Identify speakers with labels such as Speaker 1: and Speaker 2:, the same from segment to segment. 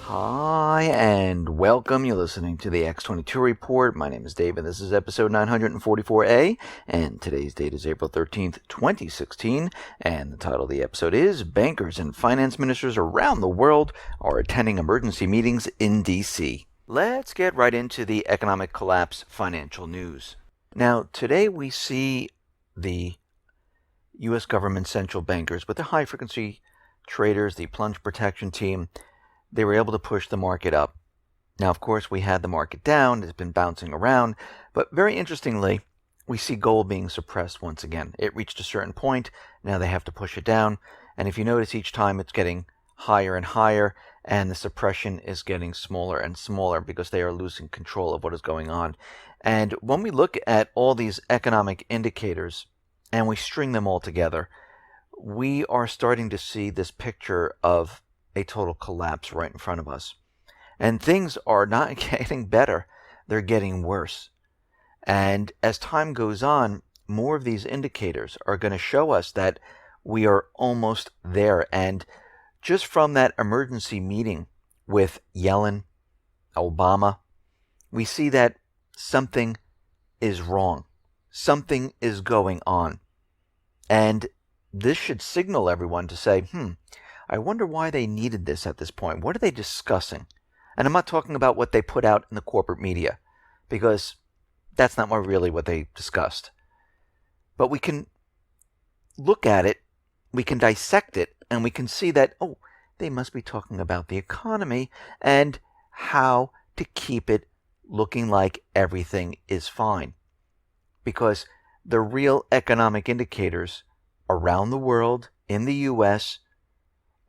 Speaker 1: Hi, and welcome. You're listening to the X22 Report. My name is David. This is episode 944A, and today's date is April 13th, 2016, and the title of the episode is Bankers and Finance Ministers Around the World Are Attending Emergency Meetings in D.C. Let's get right into the economic collapse financial news. Now, today we see the U.S. government central bankers with the high-frequency traders, the plunge protection team. They were able to push the market up. Now, of course, we had the market down. It's been bouncing around. But very interestingly, we see gold being suppressed once again. It reached a certain point. Now they have to push it down. And if you notice, each time it's getting higher and higher, and the suppression is getting smaller and smaller because they are losing control of what is going on. And when we look at all these economic indicators and we string them all together, we are starting to see this picture of a total collapse right in front of us. And things are not getting better, they're getting worse. And as time goes on, more of these indicators are going to show us that we are almost there. And just from that emergency meeting with Yellen, Obama, we see that something is wrong. Something is going on. And this should signal everyone to say, I wonder why they needed this at this point. What are they discussing? And I'm not talking about what they put out in the corporate media, because that's not really what they discussed. But we can look at it, we can dissect it, and we can see that, they must be talking about the economy and how to keep it looking like everything is fine. Because the real economic indicators around the world, in the U.S.,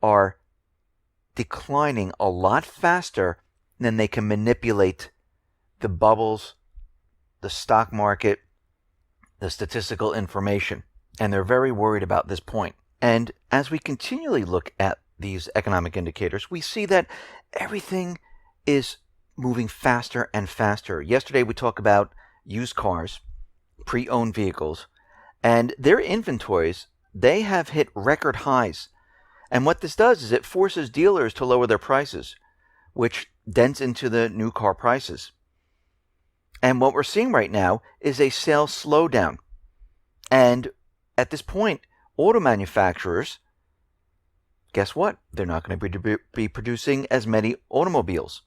Speaker 1: are declining a lot faster than they can manipulate the bubbles, the stock market, the statistical information. And they're very worried about this point. And as we continually look at these economic indicators, we see that everything is moving faster and faster. Yesterday we talked about used cars, pre-owned vehicles, and their inventories, they have hit record highs. And what this does is it forces dealers to lower their prices, which dents into the new car prices. And what we're seeing right now is a sales slowdown. And at this point, auto manufacturers, guess what? They're not going to be producing as many automobiles.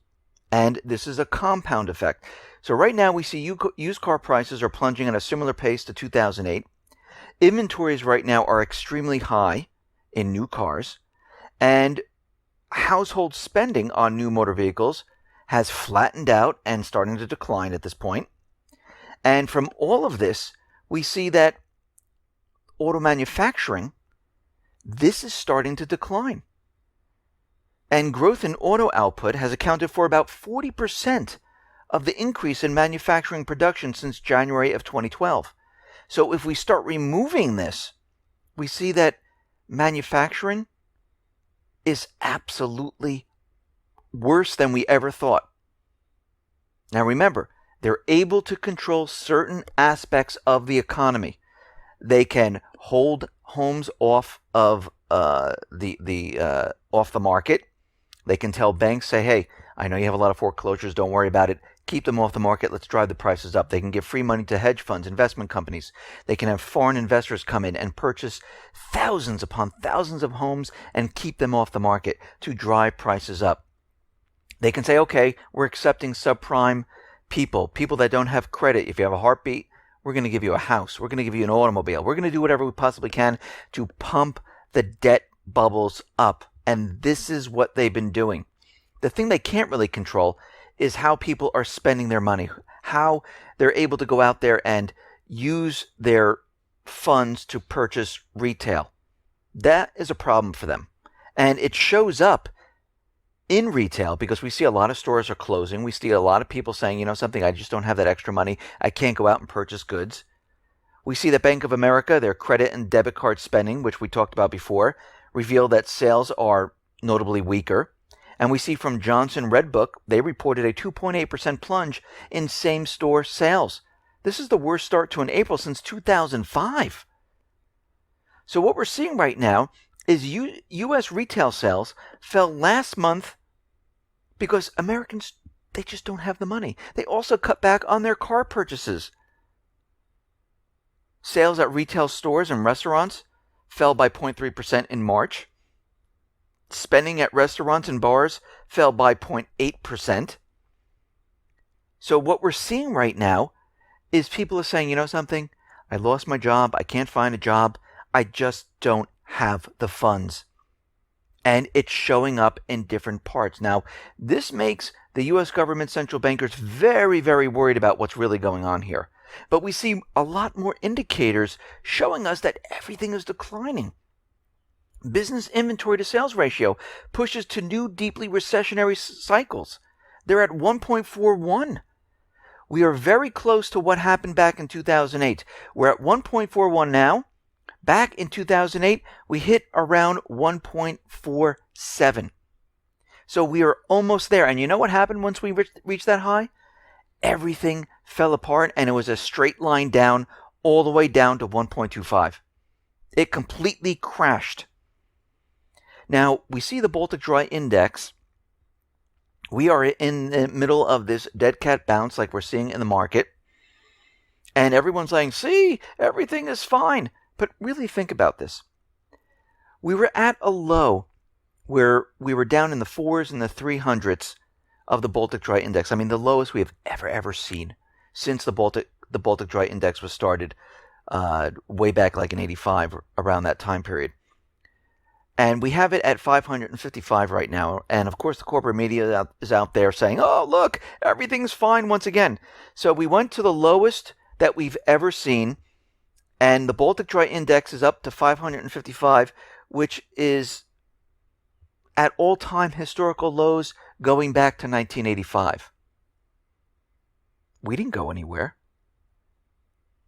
Speaker 1: And this is a compound effect. So right now we see used car prices are plunging at a similar pace to 2008. Inventories right now are extremely high in new cars, and household spending on new motor vehicles has flattened out and starting to decline at this point. And from all of this, we see that auto manufacturing, this is starting to decline. And growth in auto output has accounted for about 40% of the increase in manufacturing production since January of 2012. So if we start removing this, we see that manufacturing is absolutely worse than we ever thought. Now remember, they're able to control certain aspects of the economy. They can hold homes off of off the market. They can tell banks, say, hey, I know you have a lot of foreclosures, don't worry about it. Keep them off the market. Let's drive the prices up. They can give free money to hedge funds, investment companies. They can have foreign investors come in and purchase thousands upon thousands of homes and keep them off the market to drive prices up. They can say, okay, we're accepting subprime people that don't have credit. If you have a heartbeat, we're going to give you a house. We're going to give you an automobile. We're going to do whatever we possibly can to pump the debt bubbles up. And this is what they've been doing. The thing they can't really control is how people are spending their money, how they're able to go out there and use their funds to purchase retail. That is a problem for them. And it shows up in retail because we see a lot of stores are closing. We see a lot of people saying, I just don't have that extra money. I can't go out and purchase goods. We see that Bank of America, their credit and debit card spending, which we talked about before, reveal that sales are notably weaker. And we see from Johnson Redbook, they reported a 2.8% plunge in same-store sales. This is the worst start to an April since 2005. So what we're seeing right now is U.S. retail sales fell last month because Americans, they just don't have the money. They also cut back on their car purchases. Sales at retail stores and restaurants fell by 0.3% in March. Spending at restaurants and bars fell by 0.8%. So what we're seeing right now is people are saying, you know something? I lost my job. I can't find a job. I just don't have the funds. And it's showing up in different parts. Now, this makes the U.S. government central bankers very, very worried about what's really going on here. But we see a lot more indicators showing us that everything is declining. Business inventory to sales ratio pushes to new deeply recessionary cycles. They're at 1.41. We are very close to what happened back in 2008. We're at 1.41 now. Back in 2008, we hit around 1.47. So we are almost there. And you know what happened once we reached that high? Everything fell apart, and it was a straight line down all the way down to 1.25. It completely crashed. Now, we see the Baltic Dry Index. We are in the middle of this dead cat bounce like we're seeing in the market. And everyone's saying, see, everything is fine. But really think about this. We were at a low where we were down in the 4s and the 300s of the Baltic Dry Index. I mean, the lowest we have ever seen since the Baltic Dry Index was started way back like in 85, around that time period. And we have it at 555 right now. And of course, the corporate media is out there saying, oh, look, everything's fine once again. So we went to the lowest that we've ever seen. And the Baltic Dry Index is up to 555, which is at all-time historical lows going back to 1985. We didn't go anywhere.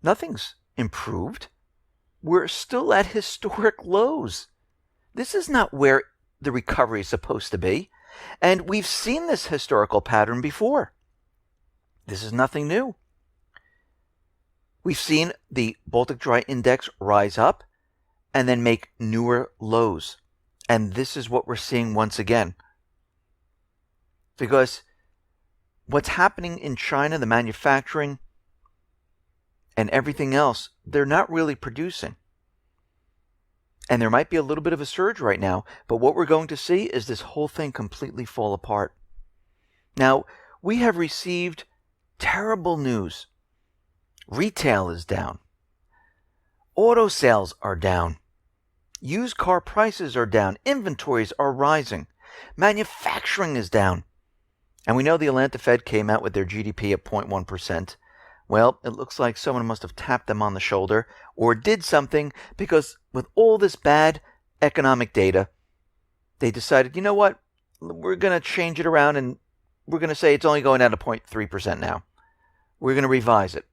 Speaker 1: Nothing's improved. We're still at historic lows. This is not where the recovery is supposed to be. And we've seen this historical pattern before. This is nothing new. We've seen the Baltic Dry Index rise up and then make newer lows. And this is what we're seeing once again. Because what's happening in China, the manufacturing and everything else, they're not really producing. And there might be a little bit of a surge right now, but what we're going to see is this whole thing completely fall apart. Now, we have received terrible news. Retail is down. Auto sales are down. Used car prices are down. Inventories are rising. Manufacturing is down. And we know the Atlanta Fed came out with their GDP at 0.1%. Well, it looks like someone must have tapped them on the shoulder or did something, because with all this bad economic data, they decided, you know what, we're going to change it around and we're going to say it's only going down to 0.3% now. We're going to revise it.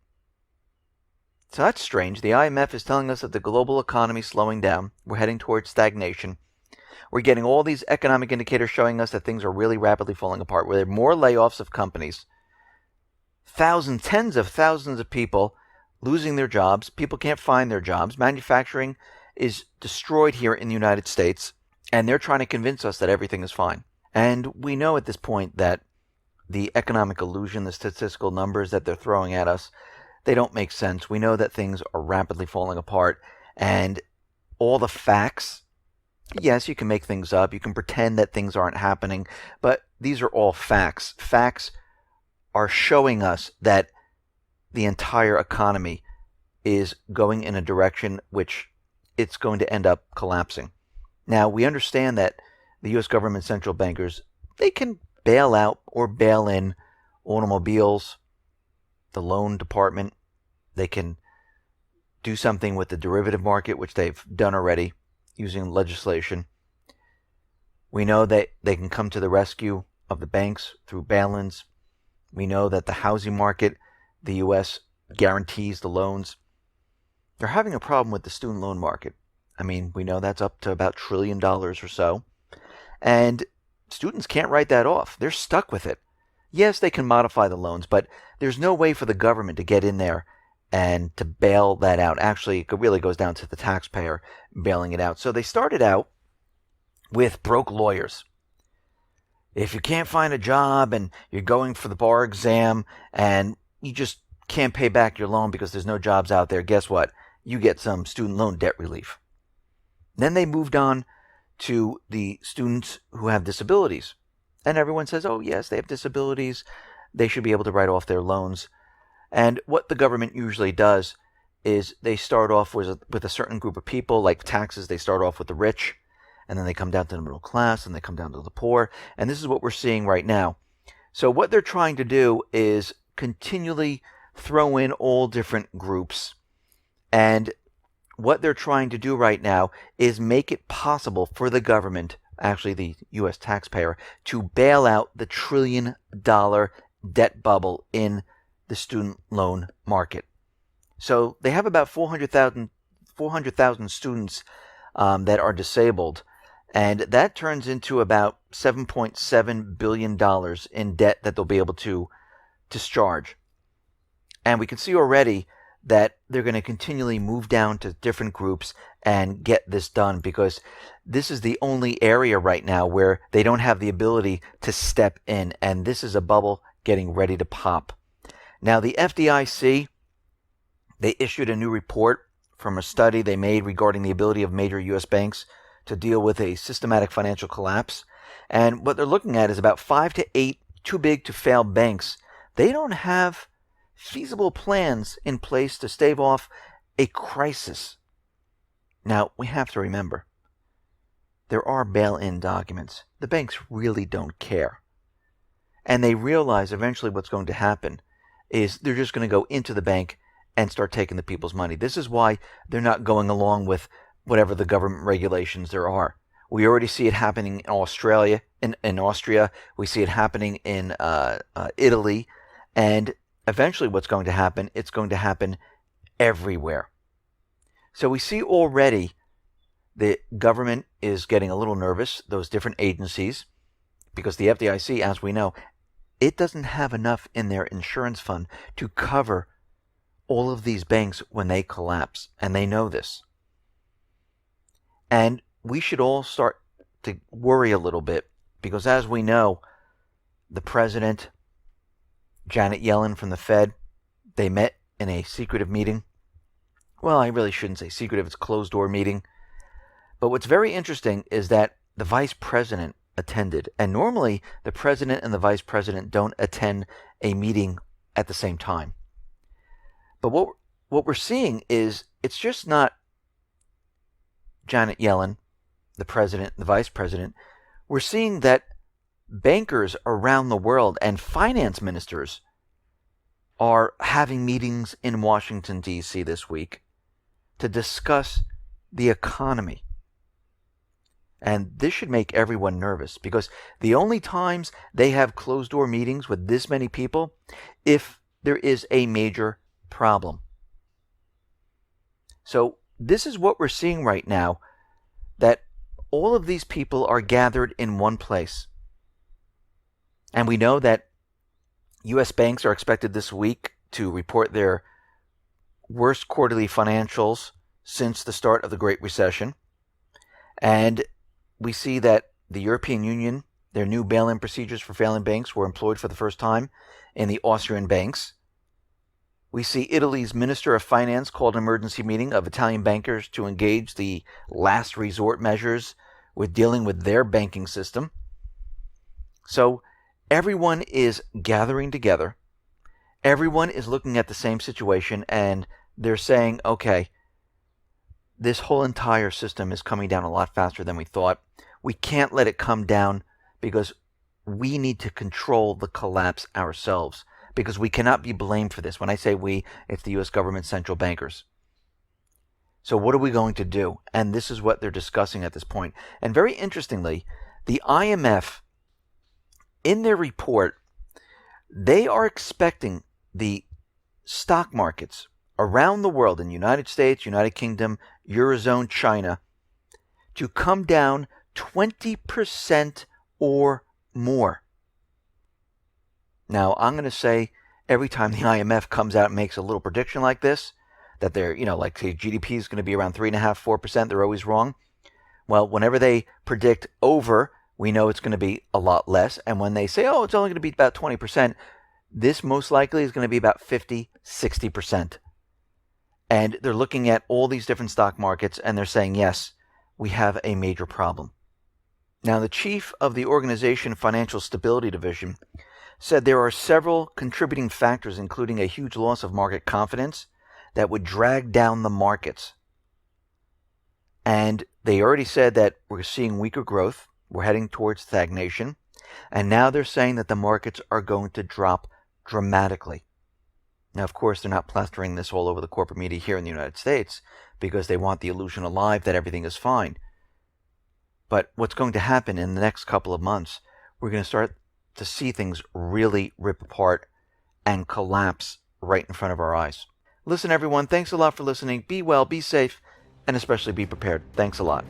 Speaker 1: So that's strange. The IMF is telling us that the global economy is slowing down. We're heading towards stagnation. We're getting all these economic indicators showing us that things are really rapidly falling apart. Where there are more layoffs of companies. Thousands, tens of thousands of people losing their jobs. People can't find their jobs. Manufacturing is destroyed here in the United States. And they're trying to convince us that everything is fine. And we know at this point that the economic illusion, the statistical numbers that they're throwing at us, they don't make sense. We know that things are rapidly falling apart. And all the facts, yes, you can make things up. You can pretend that things aren't happening. But these are all facts. Facts are showing us that the entire economy is going in a direction which it's going to end up collapsing. Now, we understand that the U.S. government central bankers, they can bail out or bail in automobiles, the loan department. They can do something with the derivative market, which they've done already using legislation. We know that they can come to the rescue of the banks through bail-ins. We know that the housing market, the U.S. guarantees the loans. They're having a problem with the student loan market. I mean, we know that's up to about $1 trillion or so. And students can't write that off. They're stuck with it. Yes, they can modify the loans, but there's no way for the government to get in there and to bail that out. Actually, it really goes down to the taxpayer bailing it out. So they started out with broke lawyers. If you can't find a job and you're going for the bar exam and you just can't pay back your loan because there's no jobs out there, guess what? You get some student loan debt relief. Then they moved on to the students who have disabilities. And everyone says, oh, yes, they have disabilities. They should be able to write off their loans. And what the government usually does is they start off with a certain group of people, like taxes. They start off with the rich, and then they come down to the middle class, and they come down to the poor. And this is what we're seeing right now. So what they're trying to do is continually throw in all different groups. And what they're trying to do right now is make it possible for the government, actually the U.S. taxpayer, to bail out the $1 trillion debt bubble in the student loan market. So they have about 400,000 students that are disabled, and that turns into about $7.7 billion in debt that they'll be able to discharge. And we can see already that they're going to continually move down to different groups and get this done, because this is the only area right now where they don't have the ability to step in, and this is a bubble getting ready to pop. Now, the FDIC, they issued a new report from a study they made regarding the ability of major U.S. banks to deal with a systematic financial collapse. And what they're looking at is about 5 to 8 too big to fail banks. They don't have feasible plans in place to stave off a crisis. Now, we have to remember, there are bail-in documents. The banks really don't care. And they realize eventually what's going to happen is they're just going to go into the bank and start taking the people's money. This is why they're not going along with whatever the government regulations there are. We already see it happening in Australia, in Austria. We see it happening in Italy. And eventually what's going to happen, it's going to happen everywhere. So we see already the government is getting a little nervous, those different agencies, because the FDIC, as we know, it doesn't have enough in their insurance fund to cover all of these banks when they collapse, and they know this. And we should all start to worry a little bit, because as we know, the president, Janet Yellen from the Fed, they met in a secretive meeting. Well, I really shouldn't say secretive, it's a closed-door meeting. But what's very interesting is that the vice president attended. And normally, the president and the vice president don't attend a meeting at the same time. But what we're seeing is it's just not Janet Yellen, the president, the vice president. We're seeing that bankers around the world and finance ministers are having meetings in Washington, D.C. this week to discuss the economy. And this should make everyone nervous, because the only times they have closed-door meetings with this many people, if there is a major problem. So this is what we're seeing right now, that all of these people are gathered in one place. And we know that U.S. banks are expected this week to report their worst quarterly financials since the start of the Great Recession. And we see that the European Union, their new bail-in procedures for failing banks were employed for the first time in the Austrian banks. We see Italy's Minister of Finance called an emergency meeting of Italian bankers to engage the last resort measures with dealing with their banking system. So everyone is gathering together. Everyone is looking at the same situation, and they're saying, okay, this whole entire system is coming down a lot faster than we thought. We can't let it come down, because we need to control the collapse ourselves, because we cannot be blamed for this. When I say we, it's the U.S. government central bankers. So what are we going to do? And this is what they're discussing at this point. And very interestingly, the IMF, in their report, they are expecting the stock markets around the world, in the United States, United Kingdom, Eurozone, China, to come down 20% or more. Now, I'm going to say every time the IMF comes out and makes a little prediction like this, that they're, like say GDP is going to be around 3.5%, 4%, they're always wrong. Well, whenever they predict over, We know it's going to be a lot less. And when they say, oh, it's only going to be about 20%, this most likely is going to be about 50, 60%. And they're looking at all these different stock markets and they're saying, yes, we have a major problem. Now, the chief of the organization Financial Stability Division said there are several contributing factors, including a huge loss of market confidence that would drag down the markets. And they already said that we're seeing weaker growth. We're heading towards stagnation. And now they're saying that the markets are going to drop dramatically. Now, of course, they're not plastering this all over the corporate media here in the United States because they want the illusion alive that everything is fine. But what's going to happen in the next couple of months, we're going to start to see things really rip apart and collapse right in front of our eyes. Listen, everyone, thanks a lot for listening. Be well, be safe, and especially be prepared. Thanks a lot.